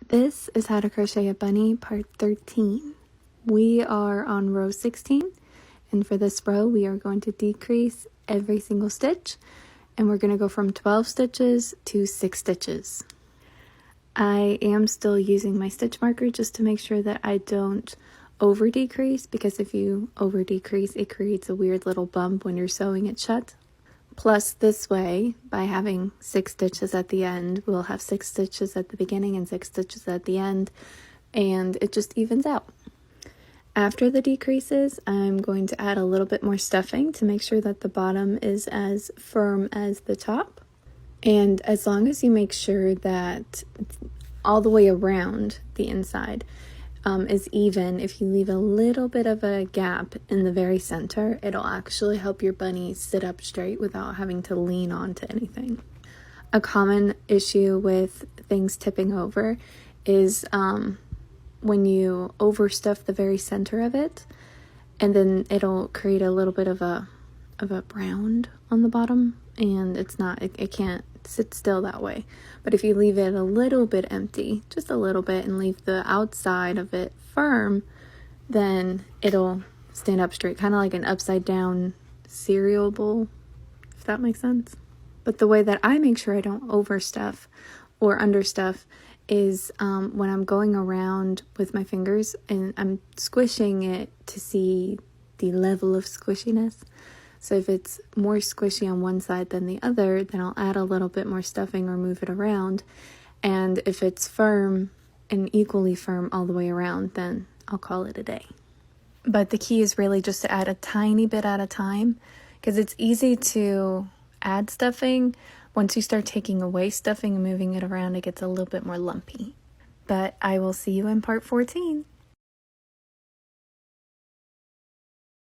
This is How to Crochet a Bunny part 13. We are on row 16, and for this row we are going to decrease every single stitch, and we're going to go from 12 stitches to 6 stitches. I am still using my stitch marker just to make sure that I don't over decrease, because if you over decrease it creates a weird little bump when you're sewing it shut. Plus, this way, by having 6 stitches at the end, we'll have 6 stitches at the beginning and 6 stitches at the end, and it just evens out. After the decreases, I'm going to add a little bit more stuffing to make sure that the bottom is as firm as the top. And as long as you make sure that all the way around the inside is even, if you leave a little bit of a gap in the very center, it'll actually help your bunny sit up straight without having to lean onto anything. A common issue with things tipping over is when you overstuff the very center of it, and then it'll create a little bit of a round on the bottom, and it can't sit still that way. But if you leave it a little bit empty, just a little bit, and leave the outside of it firm, then it'll stand up straight, kind of like an upside down cereal bowl, if that makes sense. But the way that I make sure I don't overstuff or understuff is when I'm going around with my fingers and I'm squishing it to see the level of squishiness. So if it's more squishy on one side than the other, then I'll add a little bit more stuffing or move it around. And if it's firm and equally firm all the way around, then I'll call it a day. But the key is really just to add a tiny bit at a time, because it's easy to add stuffing. Once you start taking away stuffing and moving it around, it gets a little bit more lumpy. But I will see you in part 14.